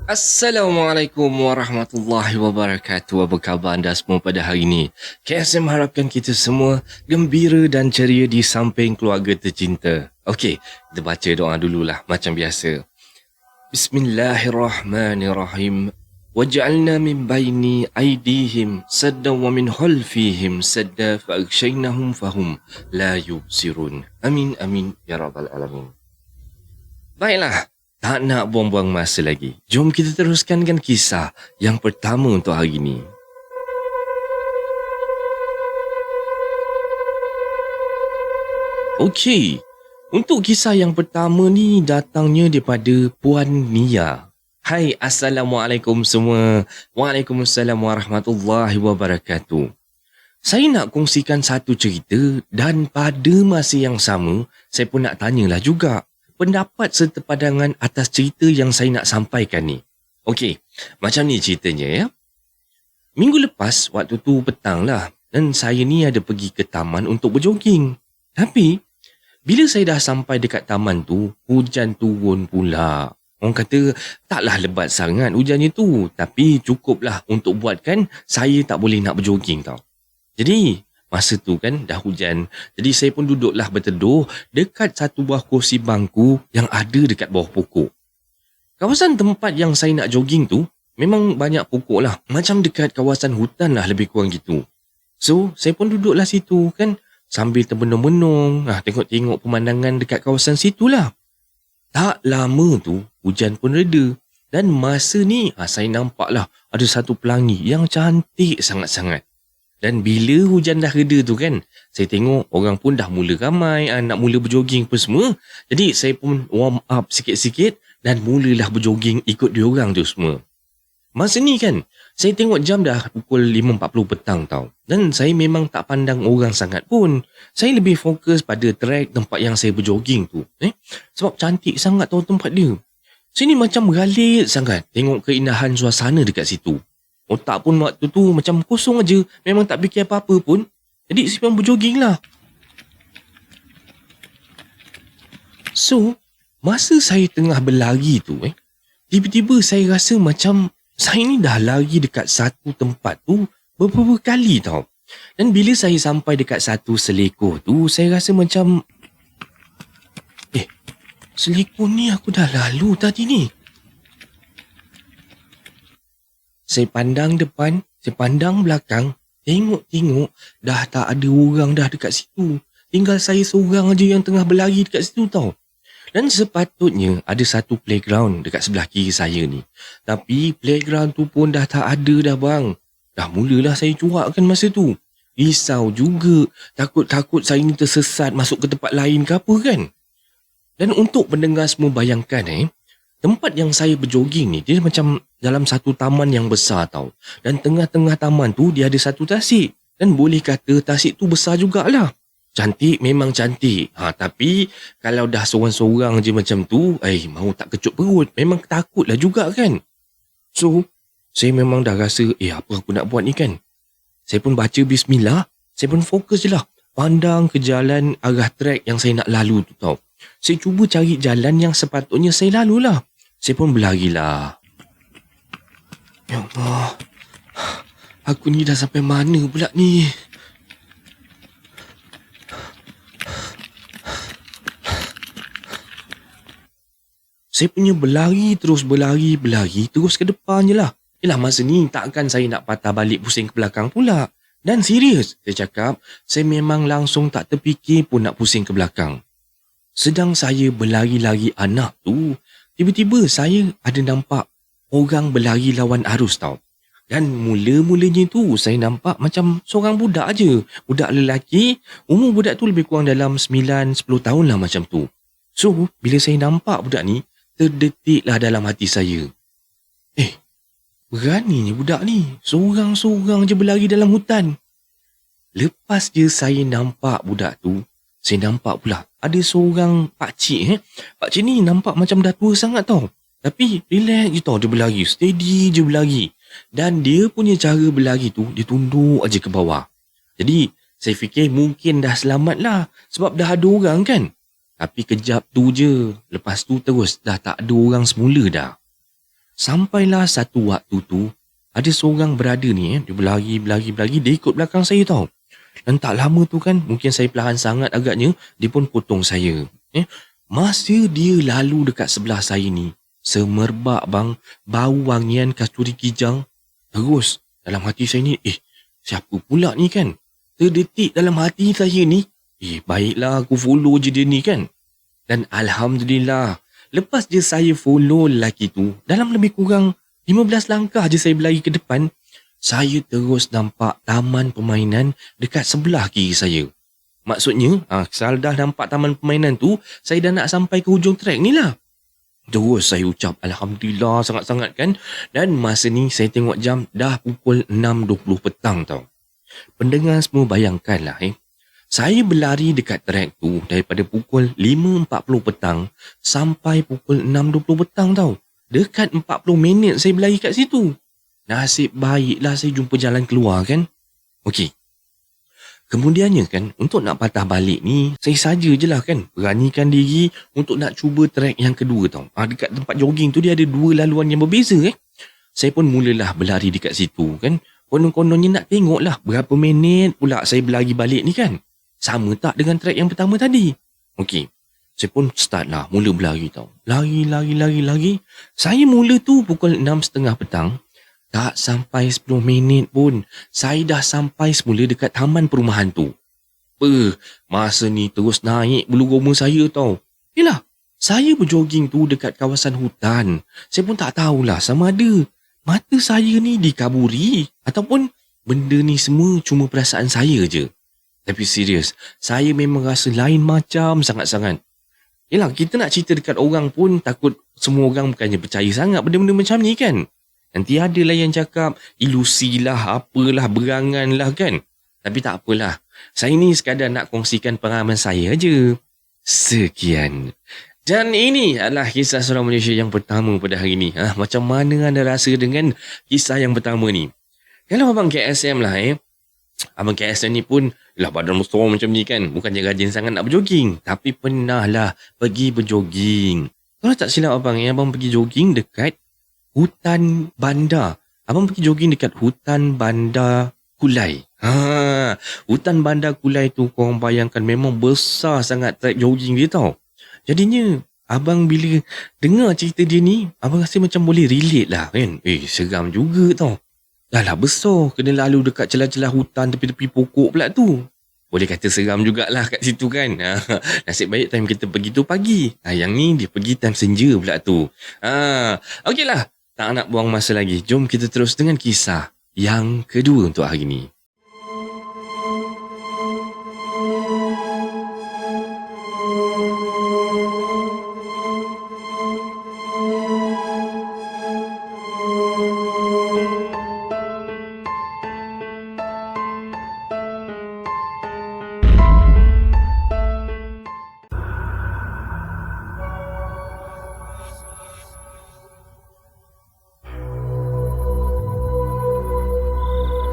Assalamualaikum warahmatullahi wabarakatuh. Apa khabar anda semua pada hari ini? KSM harapkan kita semua gembira dan ceria di samping keluarga tercinta. Okey, kita baca doa dululah macam biasa. Bismillahirrahmanirrahim. Waj'alna min baini aydihim saddan wa min khalfihim sadda fa'aghshaynahum fahum la yubsirun. Amin amin ya rabbal alamin. Baiklah, tak nak buang-buang masa lagi. Jom kita teruskan dengan kisah yang pertama untuk hari ini. Okey, untuk kisah yang pertama ni datangnya daripada Puan Nia. Hai, Assalamualaikum semua. Waalaikumsalam warahmatullahi wabarakatuh. Saya nak kongsikan satu cerita dan pada masa yang sama, saya pun nak tanyalah juga pendapat serta pandangan atas cerita yang saya nak sampaikan ni. Okey, macam ni ceritanya ya. Minggu lepas, waktu tu petang lah, dan saya ni ada pergi ke taman untuk berjoging. Tapi, bila saya dah sampai dekat taman tu, hujan turun pula. Orang kata, taklah lebat sangat hujannya tu, tapi cukuplah untuk buatkan saya tak boleh nak berjoging tau. Jadi, masa tu kan dah hujan. Jadi saya pun duduklah berteduh dekat satu buah kursi bangku yang ada dekat bawah pokok. Kawasan tempat yang saya nak jogging tu memang banyak pokok lah. Macam dekat kawasan hutan lah lebih kurang gitu. So, saya pun duduklah situ kan sambil termenung-menung. Tengok-tengok pemandangan dekat kawasan situ lah. Tak lama tu hujan pun reda. Dan masa ni saya nampaklah ada satu pelangi yang cantik sangat-sangat. Dan bila hujan dah reda tu kan, saya tengok orang pun dah mula ramai, nak mula berjoging pun semua. Jadi saya pun warm up sikit-sikit dan mulalah berjoging ikut diorang tu semua. Masa ni kan, saya tengok jam dah pukul 5.40 petang tau. Dan saya memang tak pandang orang sangat pun. Saya lebih fokus pada trek tempat yang saya berjoging tu. Sebab cantik sangat tau tempat dia. Saya ni macam galit sangat tengok keindahan suasana dekat situ. Otak pun waktu tu macam kosong aja. Memang tak fikir apa-apa pun. Jadi saya pun berjoging lah. So, masa saya tengah berlari tu, tiba-tiba saya rasa macam saya ni dah lari dekat satu tempat tu beberapa kali tau. Dan bila saya sampai dekat satu selekor tu, saya rasa macam selekor ni aku dah lalu tadi ni. Saya pandang depan, saya pandang belakang, tengok-tengok, dah tak ada orang dah dekat situ. Tinggal saya seorang aja yang tengah berlari dekat situ tau. Dan sepatutnya ada satu playground dekat sebelah kiri saya ni. Tapi playground tu pun dah tak ada dah bang. Dah mulalah saya cuakkan masa tu. Risau juga, takut-takut saya ni tersesat masuk ke tempat lain ke apa kan. Dan untuk pendengar semua bayangkan tempat yang saya berjoging ni, dia macam dalam satu taman yang besar tau. Dan tengah-tengah taman tu, dia ada satu tasik. Dan boleh kata tasik tu besar jugalah. Cantik memang cantik. Tapi kalau dah seorang-seorang je macam tu, mau tak kecut perut. Memang takutlah juga kan. So, saya memang dah rasa, apa aku nak buat ni kan. Saya pun baca bismillah. Saya pun fokus je lah. Pandang ke jalan arah trek yang saya nak lalu tu tau. Saya cuba cari jalan yang sepatutnya saya lalu lah. Saya pun berlarilah. Ya Allah. Aku ni dah sampai mana pula ni? Saya punya berlari terus ke depan je lah. Yelah masa ni takkan saya nak patah balik pusing ke belakang pula. Dan serius, saya cakap, saya memang langsung tak terfikir pun nak pusing ke belakang. Sedang saya berlari-lari anak tu, tiba-tiba saya ada nampak orang berlari lawan arus tau. Dan mula-mulanya tu saya nampak macam seorang budak aja. Budak lelaki, umur budak tu lebih kurang dalam 9-10 tahun lah macam tu. So, bila saya nampak budak ni, terdetiklah dalam hati saya. Beraninya budak ni, seorang-seorang je berlari dalam hutan. Lepas je saya nampak budak tu, saya nampak pula ada seorang pakcik. Pakcik ni nampak macam dah tua sangat tau. Tapi relax je tau dia berlari, steady je berlari. Dan dia punya cara berlari tu, dia tunduk aja ke bawah. Jadi saya fikir mungkin dah selamat lah sebab dah ada orang kan. Tapi kejap tu je, lepas tu terus dah tak ada orang semula dah. Sampailah satu waktu tu, ada seorang berada ni, dia berlari, dia ikut belakang saya tau. Dan tak lama tu kan, mungkin saya perlahan sangat agaknya, dia pun potong saya. Masa dia lalu dekat sebelah saya ni, semerbak bang, bau wangian kasturi kijang. Terus dalam hati saya ni, siapa pula ni kan? Terdetik dalam hati saya ni, baiklah aku follow je dia ni kan. Dan Alhamdulillah, lepas je saya follow lelaki tu, dalam lebih kurang 15 langkah je saya berlari ke depan, saya terus nampak taman permainan dekat sebelah kiri saya. Maksudnya, asal dah nampak taman permainan tu, saya dah nak sampai ke hujung trek ni lah. Terus saya ucap Alhamdulillah sangat-sangat kan. Dan masa ni saya tengok jam dah pukul 6.20 petang tau. Pendengar semua bayangkanlah saya berlari dekat trek tu daripada pukul 5.40 petang sampai pukul 6.20 petang tau. Dekat 40 minit saya berlari kat situ. Nasib baiklah saya jumpa jalan keluar kan. Okey. Kemudiannya kan, untuk nak patah balik ni, saya saja je lah kan, beranikan diri untuk nak cuba trek yang kedua tau. Dekat tempat jogging tu dia ada dua laluan yang berbeza Saya pun mulalah berlari dekat situ kan. Konon-kononnya nak tengok lah berapa minit pula saya berlari balik ni kan. Sama tak dengan trek yang pertama tadi? Okey, saya pun start lah, mula berlari tau. Lari. Saya mula tu pukul 6.30 petang. Tak sampai 10 minit pun, saya dah sampai semula dekat taman perumahan tu. Masa ni terus naik bulu roma saya tau. Yelah, saya berjoging tu dekat kawasan hutan. Saya pun tak tahulah sama ada mata saya ni dikaburi ataupun benda ni semua cuma perasaan saya je. Tapi serius, saya memang rasa lain macam sangat-sangat. Yelah, kita nak cerita dekat orang pun takut semua orang bukannya percaya sangat benda-benda macam ni kan. Nanti ada lah yang cakap ilusi lah, apalah, berangan lah kan. Tapi tak apalah. Saya ni sekadar nak kongsikan pengalaman saya aja. Sekian. Dan ini adalah kisah seorang Malaysia yang pertama pada hari ni. Macam mana anda rasa dengan kisah yang pertama ni? Kalau abang KSM lah Abang KSM ni pun lah badan besar macam ni kan. Bukannya rajin sangat nak berjoging. Tapi pernah lah pergi berjoging. Kalau tak silap abang abang pergi jogging dekat hutan bandar. Abang pergi jogging dekat hutan bandar Kulai. Hutan bandar Kulai tu korang bayangkan memang besar sangat trek jogging dia tau. Jadinya abang bila dengar cerita dia ni, abang rasa macam boleh relate lah kan. Seram juga tau. Dah lah besar, kena lalu dekat celah-celah hutan tepi-tepi pokok pula tu. Boleh kata seram jugalah kat situ kan. Nasib baik time kita pergi tu pagi. Yang ni dia pergi time senja pula tu. Okeylah. Tak nak buang masa lagi. Jom kita terus dengan kisah yang kedua untuk hari ini.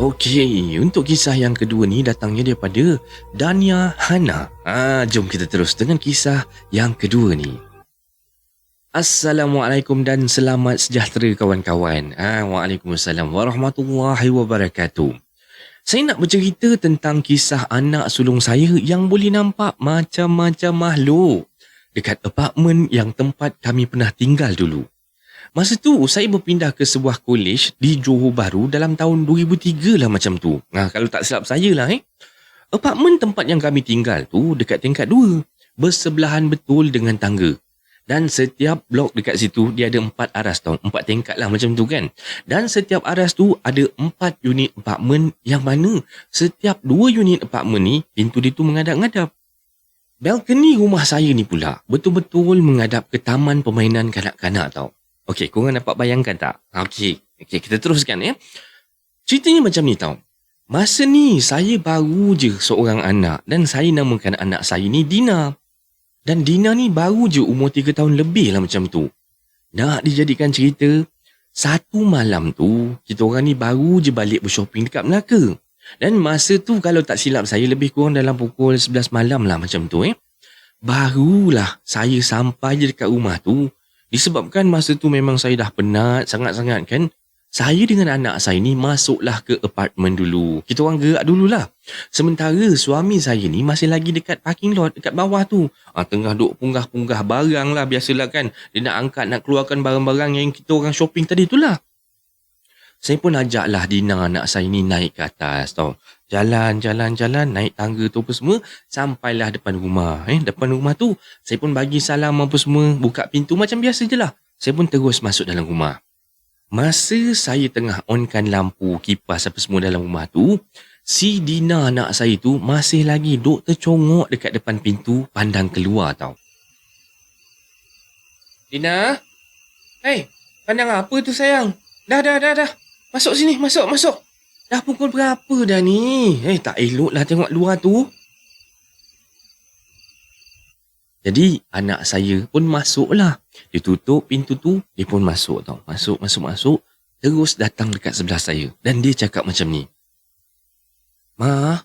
Okey, untuk kisah yang kedua ni datangnya daripada Dania Hana. Jom kita terus dengan kisah yang kedua ni. Assalamualaikum dan selamat sejahtera kawan-kawan. Waalaikumsalam warahmatullahi wabarakatuh. Saya nak bercerita tentang kisah anak sulung saya yang boleh nampak macam-macam makhluk dekat apartmen yang tempat kami pernah tinggal dulu. Masa tu saya berpindah ke sebuah kolej di Johor Bahru dalam tahun 2003 lah macam tu. Kalau tak silap saya lah Apartmen tempat yang kami tinggal tu dekat tingkat 2. Bersebelahan betul dengan tangga. Dan setiap blok dekat situ dia ada 4 aras tau. 4 tingkat lah macam tu kan. Dan setiap aras tu ada 4 unit apartmen yang mana setiap 2 unit apartmen ni pintu dia tu menghadap-ngadap. Balkoni rumah saya ni pula betul-betul menghadap ke taman permainan kanak-kanak tau. Okey, korang dapat bayangkan tak? Okey, kita teruskan Ceritanya macam ni tau. Masa ni saya baru je seorang anak dan saya namakan anak saya ni Dina. Dan Dina ni baru je umur 3 tahun lebih lah macam tu. Nak dijadikan cerita, satu malam tu kita orang ni baru je balik bershopping dekat Melaka. Dan masa tu kalau tak silap saya lebih kurang dalam pukul 11 malam lah macam tu Barulah saya sampai je dekat rumah tu. Disebabkan masa tu memang saya dah penat sangat-sangat kan. Saya dengan anak saya ni masuklah ke apartmen dulu. Kita orang gerak dululah. Sementara suami saya ni masih lagi dekat parking lot, dekat bawah tu. Tengah duk punggah-punggah barang lah, biasalah kan. Dia nak angkat, nak keluarkan barang-barang yang kita orang shopping tadi tu lah. Saya pun ajaklah Dina anak saya ni naik ke atas tau. Jalan, naik tangga tu apa semua. Sampailah depan rumah. Depan rumah tu, saya pun bagi salam apa semua. Buka pintu macam biasa je lah. Saya pun terus masuk dalam rumah. Masa saya tengah onkan lampu, kipas apa semua dalam rumah tu, si Dina anak saya tu masih lagi duk tercongok dekat depan pintu pandang keluar tau. Dina? Hey, pandang apa tu sayang? Dah. Masuk sini, masuk. Dah pukul berapa dah ni? Tak elok lah tengok luar tu. Jadi anak saya pun masuklah. Dia tutup pintu tu, dia pun masuk tau. Masuk. Terus datang dekat sebelah saya. Dan dia cakap macam ni. Ma,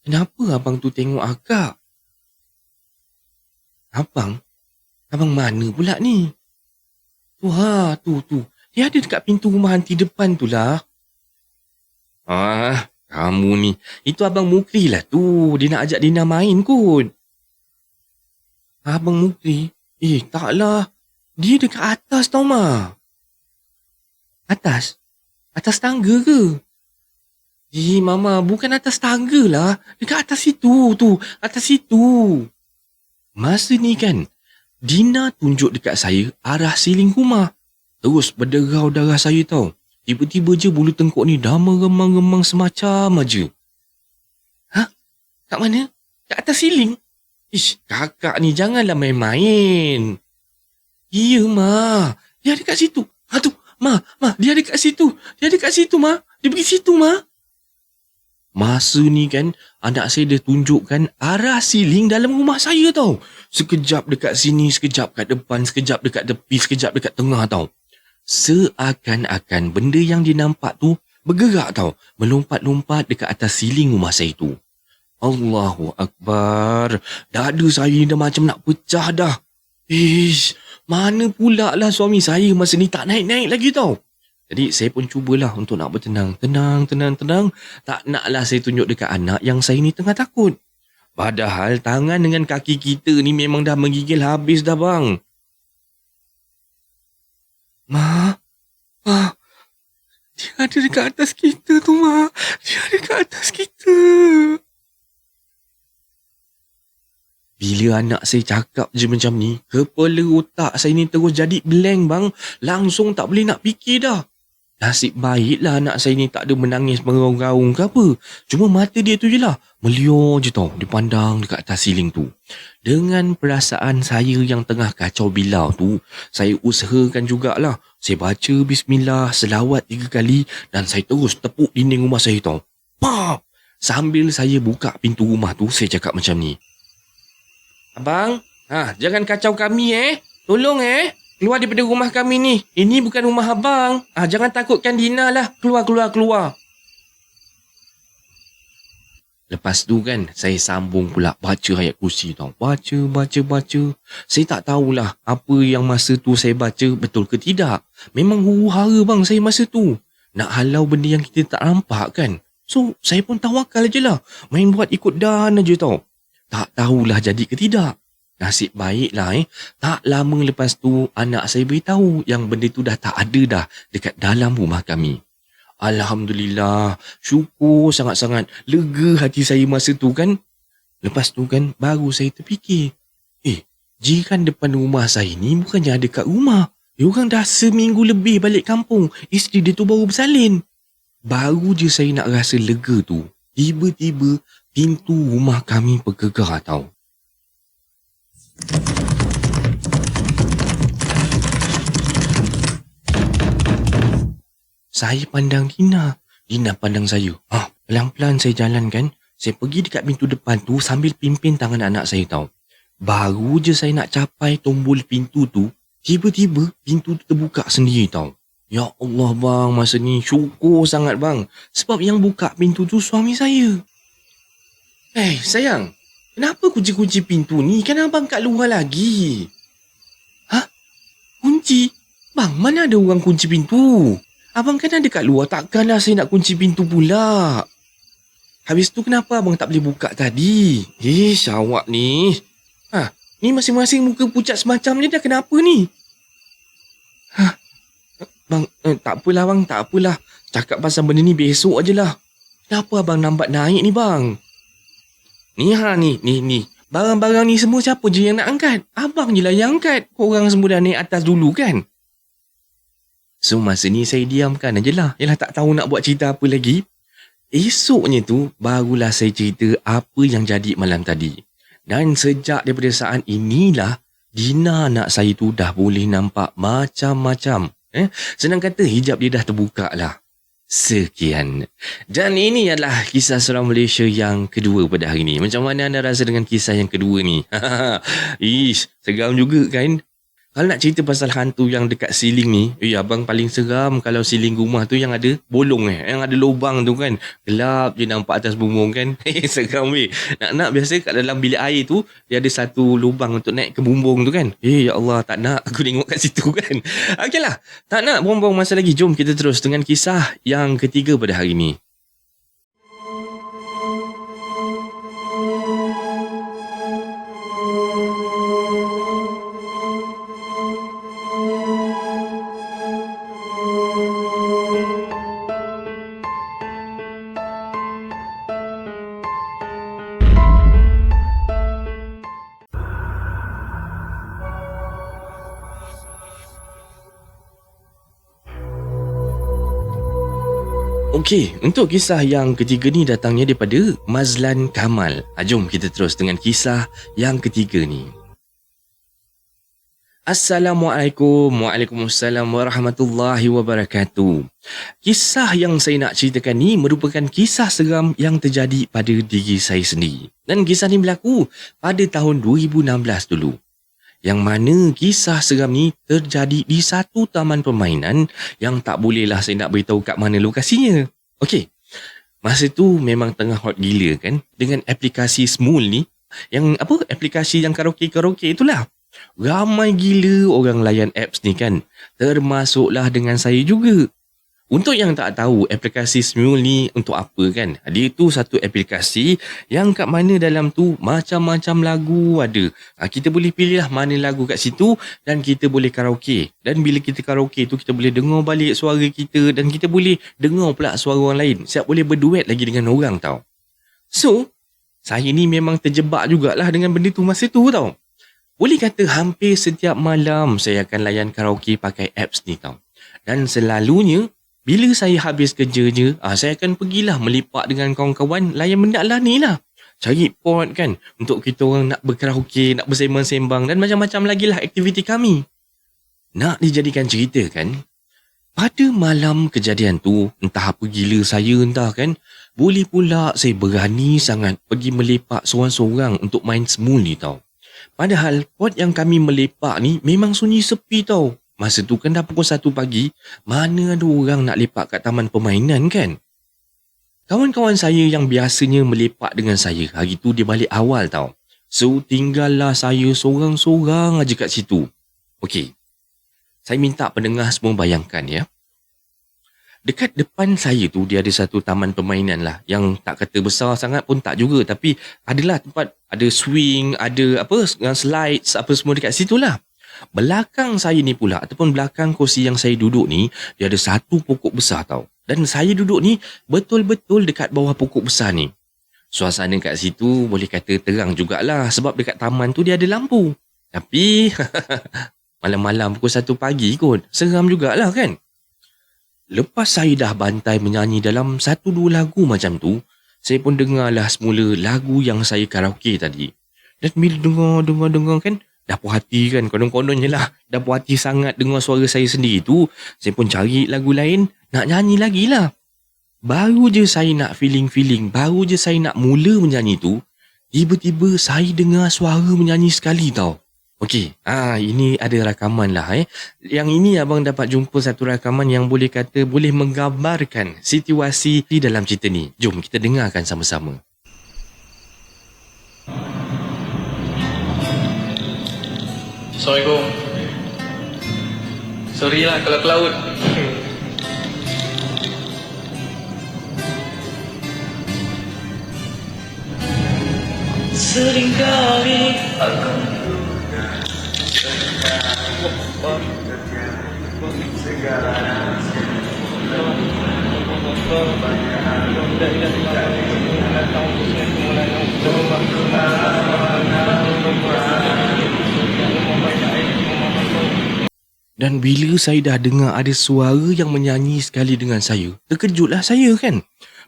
kenapa abang tu tengok akak? Abang mana pula ni? Tu. Dia ada dekat pintu rumah anti depan tu lah. Kamu ni. Itu Abang Mukri lah tu. Dia nak ajak Dina main kot. Abang Mukri? Taklah. Dia dekat atas tau, Ma. Atas? Atas tangga ke? Mama, bukan atas tangga lah. Dekat atas situ, tu. Atas situ. Masa ni kan, Dina tunjuk dekat saya arah siling rumah. Terus berderau darah saya tau. Tiba-tiba je bulu tengkuk ni dah meremang-remang semacam aja. Kat mana? Kat atas siling? Kakak ni janganlah main-main. Ya, Ma. Dia ada kat situ. Tu, Ma. Dia ada kat situ. Ma. Dia pergi situ, Ma. Masa ni kan, anak saya dia tunjukkan arah siling dalam rumah saya tau. Sekejap dekat sini, sekejap kat depan, sekejap dekat tepi, sekejap dekat tengah tau. Seakan-akan benda yang dia nampak tu bergerak tau. Melompat-lompat dekat atas siling rumah saya tu. Allahu Akbar. Dada saya ni dah macam nak pecah dah. Mana pula lah suami saya masa ni tak naik-naik lagi tau. Jadi saya pun cubalah untuk nak bertenang. Tenang. Tak naklah saya tunjuk dekat anak yang saya ni tengah takut. Padahal tangan dengan kaki kita ni memang dah menggigil habis dah bang. Ma, dia ada dekat atas kita tu, Ma. Dia ada dekat atas kita. Bila anak saya cakap je macam ni, kepala otak saya ni terus jadi blank bang. Langsung tak boleh nak fikir dah. Nasib baiklah anak saya ni tak ada menangis meraung-raung ke apa. Cuma mata dia tu je lah. Meliur je tau. Dia pandang dekat atas siling tu. Dengan perasaan saya yang tengah kacau bilau tu, saya usahakan jugalah. Saya baca bismillah, selawat 3 kali dan saya terus tepuk dinding rumah saya tau. Pap! Sambil saya buka pintu rumah tu, saya cakap macam ni. Abang, jangan kacau kami Tolong keluar daripada rumah kami ni. Ini bukan rumah abang. Jangan takutkan Dina lah. Keluar. Lepas tu kan, saya sambung pula baca ayat kursi tau. Baca. Saya tak tahulah apa yang masa tu saya baca betul ke tidak. Memang huru-hara bang saya masa tu. Nak halau benda yang kita tak nampak kan. So, saya pun tawakal je lah. Main buat ikut dan aja tau. Tak tahulah jadi ke tidak. Nasib baiklah tak lama lepas tu anak saya beritahu yang benda tu dah tak ada dah dekat dalam rumah kami. Alhamdulillah, syukur sangat-sangat. Lega hati saya masa tu kan. Lepas tu kan baru saya terfikir. Jiran depan rumah saya ni bukannya ada kat rumah. Dia orang dah seminggu lebih balik kampung. Isteri dia tu baru bersalin. Baru je saya nak rasa lega tu. Tiba-tiba pintu rumah kami bergegar tau. Saya pandang Dina. Dina pandang saya. Pelan-pelan saya jalan kan. Saya pergi dekat pintu depan tu sambil pimpin tangan anak saya tau. Baru je saya nak capai tombol pintu tu, tiba-tiba pintu tu terbuka sendiri tau. Ya Allah bang, masa ni syukur sangat bang. Sebab yang buka pintu tu suami saya. Sayang. Kenapa kunci-kunci pintu ni? Kan abang kat luar lagi. Kunci? Bang, mana ada orang kunci pintu? Abang kan ada kat luar, takkanlah saya nak kunci pintu pula. Habis tu kenapa abang tak boleh buka tadi? Awak ni. Ni masing-masing muka pucat semacam ni dah kenapa ni? Bang, tak apalah bang, tak apalah. Cakap pasal benda ni besok ajalah. Kenapa abang lambat naik ni bang? Ni. Barang-barang ni semua siapa je yang nak angkat? Abang je lah yang angkat. Korang semua dah naik atas dulu kan? So masa ni saya diamkan ajalah. Yalah tak tahu nak buat cerita apa lagi. Esoknya tu barulah saya cerita apa yang jadi malam tadi. Dan sejak daripada saat inilah Dina anak saya tu dah boleh nampak macam-macam. Senang kata hijab dia dah terbuka lah. Sekian. Dan ini adalah kisah seram Malaysia yang kedua pada hari ini. Macam mana anda rasa dengan kisah yang kedua ni? Seram juga kan? Kalau nak cerita pasal hantu yang dekat siling ni, abang paling seram kalau siling rumah tu yang ada bolong yang ada lubang tu kan. Gelap je nampak atas bumbung kan. Seram weh. Nak biasa kat dalam bilik air tu, dia ada satu lubang untuk naik ke bumbung tu kan. Ya Allah, tak nak aku tengok kat situ kan. Okeylah, tak nak buang-buang masa lagi. Jom kita terus dengan kisah yang ketiga pada hari ni. Okey, untuk kisah yang ketiga ni datangnya daripada Mazlan Kamal. Jom kita terus dengan kisah yang ketiga ni. Assalamualaikum. Waalaikumsalam warahmatullahi wabarakatuh. Kisah yang saya nak ceritakan ni merupakan kisah seram yang terjadi pada diri saya sendiri. Dan kisah ni berlaku pada tahun 2016 dulu. Yang mana kisah seram ni terjadi di satu taman permainan yang tak bolehlah saya nak beritahu kat mana lokasinya. Okey, masa tu memang tengah hot gila kan dengan aplikasi Smule ni. Yang aplikasi yang karaoke itulah. Ramai gila orang layan apps ni kan. Termasuklah dengan saya juga. Untuk yang tak tahu aplikasi Smule ni untuk apa kan. Dia tu satu aplikasi yang kat mana dalam tu macam-macam lagu ada. Kita boleh pilih lah mana lagu kat situ dan kita boleh karaoke. Dan bila kita karaoke tu kita boleh dengar balik suara kita dan kita boleh dengar pula suara orang lain. Siap boleh berduet lagi dengan orang tau. So, saya ni memang terjebak jugalah dengan benda tu masa tu tau. Boleh kata hampir setiap malam saya akan layan karaoke pakai apps ni tau. Dan selalunya bila saya habis kerja je, saya akan pergilah melipat dengan kawan-kawan layan benda lah ni lah. Cari pot kan untuk kita orang nak berkaraoke, nak bersembang-sembang dan macam-macam lagi lah aktiviti kami. Nak dijadikan cerita kan, pada malam kejadian tu, entah apa gila saya entah kan, boleh pula saya berani sangat pergi melepak seorang-seorang untuk main Smule ni tau. Padahal pot yang kami melepak ni memang sunyi sepi tau. Masa tu kan dah pukul 1 pagi, mana ada orang nak lepak kat taman permainan kan? Kawan-kawan saya yang biasanya melepak dengan saya, hari tu dia balik awal tau. So, tinggallah saya seorang-seorang aja kat situ. Okey, saya minta pendengar semua bayangkan ya. Dekat depan saya tu, dia ada satu taman permainan lah. Yang tak kata besar sangat pun tak juga. Tapi adalah tempat, ada swing, ada slides, apa semua dekat situ lah. Belakang saya ni pula ataupun belakang kursi yang saya duduk ni, dia ada satu pokok besar tau. Dan saya duduk ni betul-betul dekat bawah pokok besar ni. Suasana kat situ boleh kata terang jugalah sebab dekat taman tu dia ada lampu. Tapi malam-malam pukul 1 pagi kot, seram jugalah kan. Lepas saya dah bantai menyanyi dalam 1-2 lagu macam tu, saya pun dengarlah semula lagu yang saya karaoke tadi. Dan bila dengar kan, dah puas hati kan, konon-kononnya lah. Dah puas hati sangat dengar suara saya sendiri tu. Saya pun cari lagu lain, nak nyanyi lagi lah. Baru je saya nak feeling, baru je saya nak mula menyanyi tu, tiba-tiba saya dengar suara menyanyi sekali tau. Okey, ini ada rakaman lah Yang ini abang dapat jumpa satu rakaman yang boleh kata boleh menggambarkan situasi di dalam cerita ni. Jom kita dengarkan sama-sama. Assalamualaikum. Sorry lah kalau ke laut. Seringkali aku Dan bila saya dah dengar ada suara yang menyanyi sekali dengan saya, terkejutlah saya kan.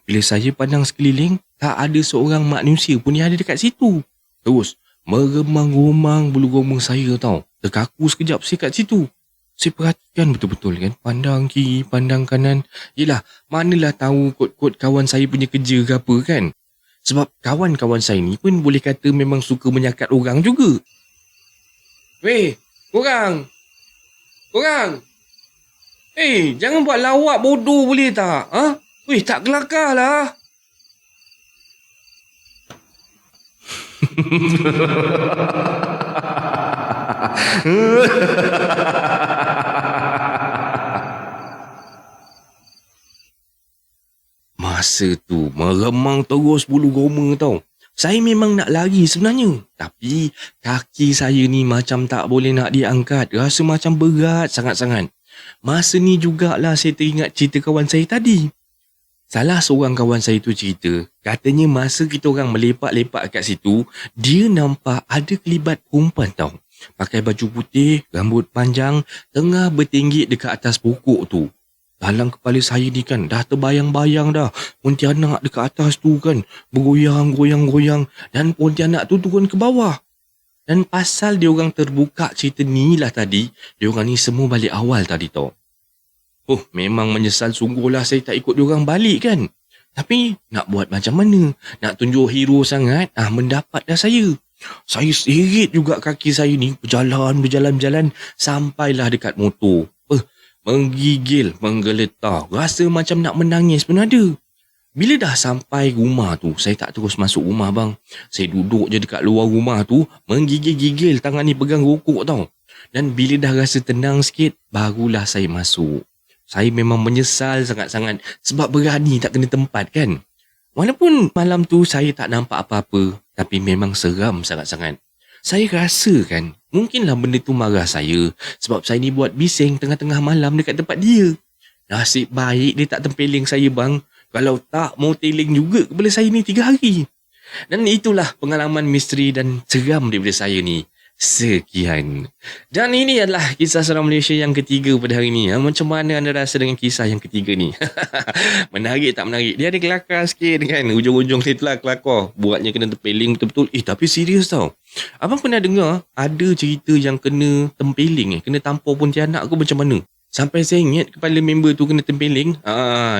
Bila saya pandang sekeliling, tak ada seorang manusia pun yang ada dekat situ. Terus, meremang-remang bulu roma saya tau. Terkaku sekejap saya kat situ. Saya perhatikan betul-betul kan. Pandang kiri, pandang kanan. Yelah, manalah tahu kod-kod kawan saya punya kerja ke apa kan. Sebab kawan-kawan saya ni pun boleh kata memang suka menyakat orang juga. Weh, korang! Jangan buat lawak bodoh boleh tak? Ha? Weh, tak kelakar lah. Masa tu, meremang terus bulu roma tau. Saya memang nak lari sebenarnya. Tapi kaki saya ni macam tak boleh nak diangkat. Rasa macam berat sangat-sangat. Masa ni jugalah saya teringat cerita kawan saya tadi. Salah seorang kawan saya tu cerita, katanya masa kita orang melepak-lepak kat situ, dia nampak ada kelibat perempuan tau. Pakai baju putih, rambut panjang, tengah bertinggik dekat atas pokok tu. Dalam kepala saya ni kan, dah terbayang-bayang dah. Pontianak dekat atas tu kan, bergoyang-goyang-goyang. Dan Pontianak tu turun ke bawah. Dan pasal dia orang terbuka cerita ni lah tadi, dia orang ni semua balik awal tadi tau. Oh, memang menyesal sungguhlah saya tak ikut dia orang balik kan. Tapi, nak buat macam mana? Nak tunjuk hero sangat, mendapat dah saya. Saya seret juga kaki saya ni, berjalan, sampailah dekat motor. Menggigil, menggeletar, rasa macam nak menangis pun ada. Bila dah sampai rumah tu, saya tak terus masuk rumah bang. Saya duduk je dekat luar rumah tu, menggigil-gigil, tangan ni pegang rokok tau. Dan bila dah rasa tenang sikit, barulah saya masuk. Saya memang menyesal sangat-sangat sebab berani tak kena tempat kan. Walaupun malam tu saya tak nampak apa-apa, tapi memang seram sangat-sangat. Saya rasa kan, mungkinlah benda tu marah saya sebab saya ni buat bising tengah-tengah malam dekat tempat dia. Nasib baik dia tak tempeling saya bang. Kalau tak, mau teling juga kepala saya ni 3 hari. Dan itulah pengalaman misteri dan seram daripada saya ni. Sekian. Dan ini adalah kisah seram Malaysia yang ketiga pada hari ni. Macam mana anda rasa dengan kisah yang ketiga ni? Menarik tak menarik? Dia ada kelakar sikit kan. Ujung-ujung dia itulah kelakar. Buatnya kena tempeling betul-betul. Tapi serius tau. Abang pernah dengar ada cerita yang kena tempeling kena tampar Pontianak ke macam mana? Sampai saya ingat kepala member tu kena tempeling.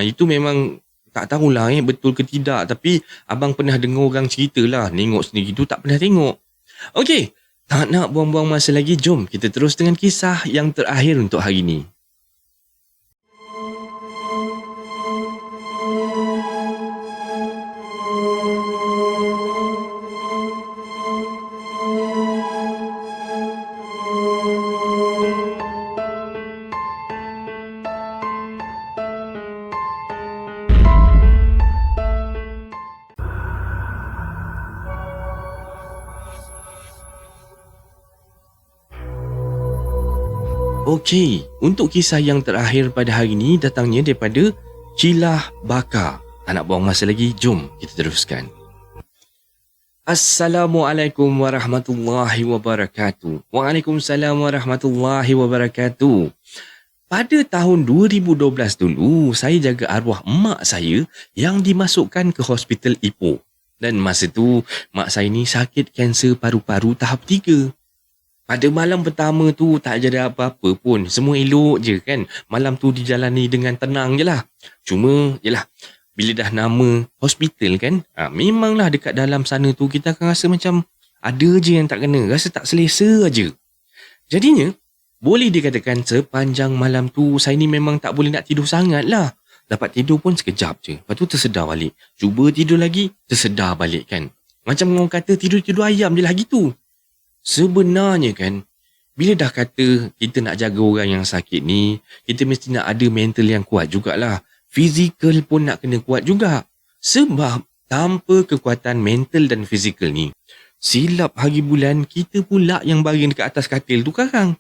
Itu memang tak tahulah betul ke tidak. Tapi abang pernah dengar orang cerita lah. Tengok sendiri tu tak pernah tengok. Okey. Tak nak buang-buang masa lagi, jom kita terus dengan kisah yang terakhir untuk hari ni. Okey, untuk kisah yang terakhir pada hari ini datangnya daripada Cilah Bakar. Tak nak buang masa lagi, jom kita teruskan. Assalamualaikum warahmatullahi wabarakatuh. Waalaikumsalam warahmatullahi wabarakatuh. Pada tahun 2012 dulu, saya jaga arwah mak saya yang dimasukkan ke hospital Ipoh. Dan masa tu, mak saya ni sakit kanser paru-paru tahap 3. Pada malam pertama tu tak ada apa-apa pun. Semua elok je kan. Malam tu dijalani dengan tenang je lah. Cuma yelah, bila dah nama hospital kan, memanglah dekat dalam sana tu kita akan rasa macam ada je yang tak kena. Rasa tak selesa aja. Jadinya, boleh dikatakan sepanjang malam tu saya ni memang tak boleh nak tidur sangat lah. Dapat tidur pun sekejap je. Lepas tu tersedar balik. Cuba tidur lagi, tersedar balik kan. Macam orang kata tidur-tidur ayam je lah gitu. Sebenarnya kan, Bila dah kata kita nak jaga orang yang sakit ni, kita mesti nak ada mental yang kuat jugalah. Fizikal pun nak kena kuat juga. Sebab tanpa kekuatan mental dan fizikal ni, silap hari bulan kita pula yang baring dekat atas katil tu karang.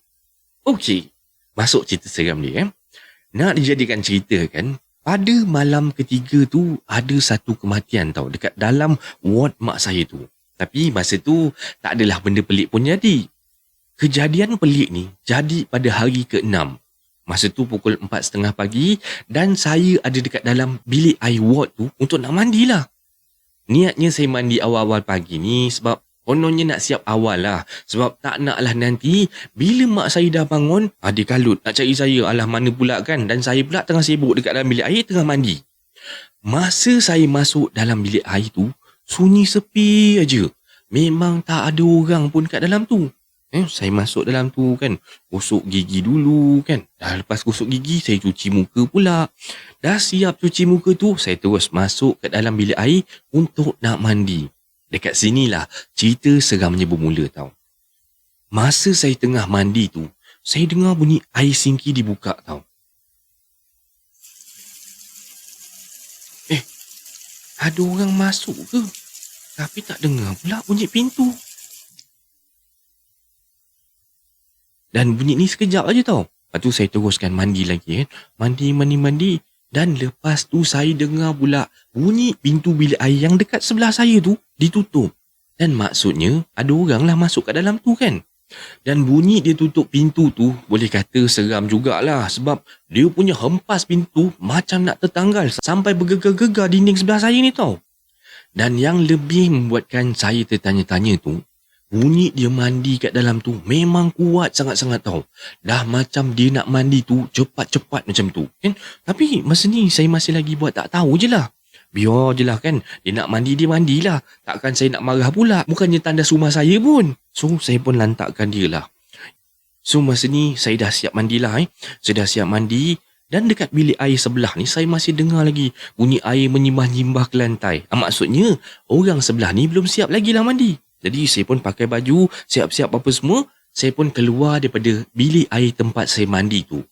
Okey, masuk cerita seram dia. Nak dijadikan cerita kan, pada malam ketiga tu ada satu kematian tau dekat dalam ward mak saya tu. Tapi masa tu tak adalah benda pelik pun jadi. Kejadian pelik ni jadi pada hari ke-6. Masa tu pukul 4.30 pagi dan saya ada dekat dalam bilik air ward tu untuk nak mandilah. Niatnya saya mandi awal-awal pagi ni sebab kononnya nak siap awal lah. Sebab tak naklah nanti bila mak saya dah bangun, dia kalut nak cari saya. Alah mana pula kan. Dan saya pula tengah sibuk dekat dalam bilik air tengah mandi. Masa saya masuk dalam bilik air tu, sunyi sepi aja. Memang tak ada orang pun kat dalam tu. Saya masuk dalam tu kan, gosok gigi dulu kan. Dah lepas gosok gigi, saya cuci muka pula. Dah siap cuci muka tu, saya terus masuk ke dalam bilik air untuk nak mandi. Dekat sinilah cerita seramnya bermula tau. Masa saya tengah mandi tu, saya dengar bunyi air sinki dibuka tau. Ada orang masuk ke? Tapi tak dengar pula bunyi pintu. Dan bunyi ni sekejap aja tau. Lepas tu saya teruskan mandi lagi kan. Mandi. Dan lepas tu saya dengar pula bunyi pintu bilik air yang dekat sebelah saya tu ditutup. Dan maksudnya ada orang lah masuk kat dalam tu kan. Dan bunyi dia tutup pintu tu boleh kata seram jugalah. Sebab dia punya hempas pintu macam nak tertanggal sampai bergegar-gegar dinding sebelah saya ni tau. Dan yang lebih membuatkan saya tertanya-tanya tu, bunyi dia mandi kat dalam tu memang kuat sangat-sangat tau. Dah macam dia nak mandi tu cepat-cepat macam tu kan. Tapi masa ni saya masih lagi buat tak tahu je lah. Biar je lah kan. Dia nak mandi, dia mandilah. Takkan saya nak marah pula. Bukannya tandas rumah saya pun. So saya pun lantakkan dia lah. So masa ni saya dah siap mandilah. Saya dah siap mandi. Dan dekat bilik air sebelah ni saya masih dengar lagi bunyi air menyimbah-nyimbah ke lantai. Maksudnya orang sebelah ni belum siap lagi lah mandi. Jadi saya pun pakai baju, siap-siap apa semua. Saya pun keluar daripada bilik air tempat saya mandi tu.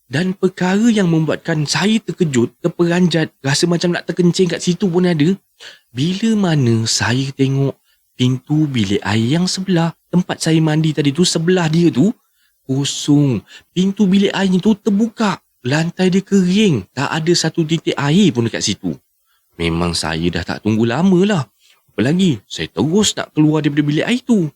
Dan perkara yang membuatkan saya terkejut, terperanjat, rasa macam nak terkencing kat situ pun ada. Bila mana saya tengok pintu bilik air yang sebelah tempat saya mandi tadi tu, sebelah dia tu kosong. Pintu bilik air tu terbuka. Lantai dia kering. Tak ada satu titik air pun dekat situ. Memang saya dah tak tunggu lama lah. Apa lagi, saya terus nak keluar daripada bilik air tu.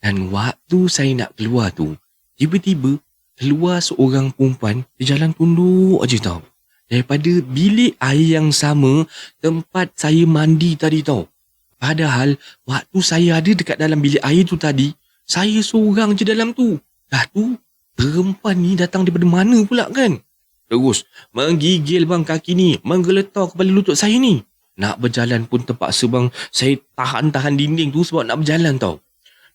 Dan waktu saya nak keluar tu, tiba-tiba keluar seorang perempuan, dia jalan tunduk aja tau. Daripada bilik air yang sama tempat saya mandi tadi tau. Padahal waktu saya ada dekat dalam bilik air tu tadi, saya seorang je dalam tu. Dah tu, perempuan ni datang daripada mana pula kan? Terus menggigil bang kaki ni, menggeletar kepala lutut saya ni. Nak berjalan pun terpaksa bang, saya tahan-tahan dinding tu sebab nak berjalan tau.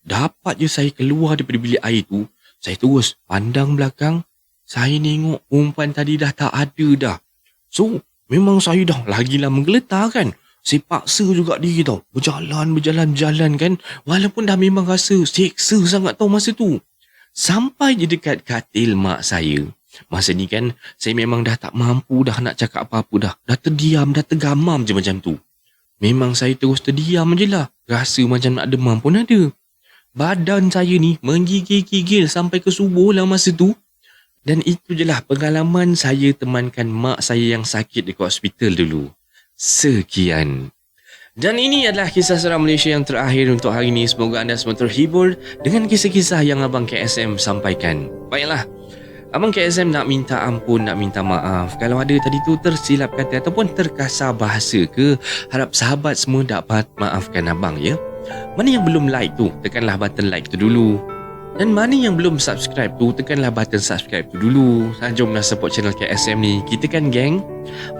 Dapat je saya keluar daripada bilik air tu, saya terus pandang belakang, saya tengok perempuan tadi dah tak ada dah. So, memang saya dah lagilah menggeletar kan. Saya paksa juga diri tau. Berjalan kan. Walaupun dah memang rasa seksa sangat tau masa tu. Sampai je dekat katil mak saya. Masa ni kan, saya memang dah tak mampu dah nak cakap apa-apa dah. Dah terdiam, dah tergamam je macam tu. Memang saya terus terdiam je lah. Rasa macam nak demam pun ada. Badan saya ni menggigil-gigil sampai ke subuh lah masa tu. Dan itu je lah pengalaman saya temankan mak saya yang sakit dekat hospital dulu. Sekian. Dan ini adalah kisah seram Malaysia yang terakhir untuk hari ini. Semoga anda semua terhibur dengan kisah-kisah yang Abang KSM sampaikan. Baiklah, Abang KSM nak minta ampun, nak minta maaf kalau ada tadi tu tersilap kata ataupun terkasar bahasa ke. Harap sahabat semua dapat maafkan abang ya. Mana yang belum like tu, tekanlah button like tu dulu. Dan mana yang belum subscribe tu, tekanlah button subscribe tu dulu. Jomlah support channel KSM ni, kita kan geng.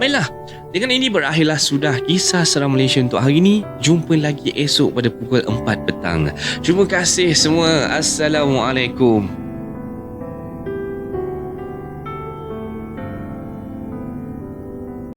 Baiklah, dengan ini berakhirlah sudah kisah seram Malaysia untuk hari ini. Jumpa lagi esok pada pukul 4 petang. Terima kasih semua. Assalamualaikum.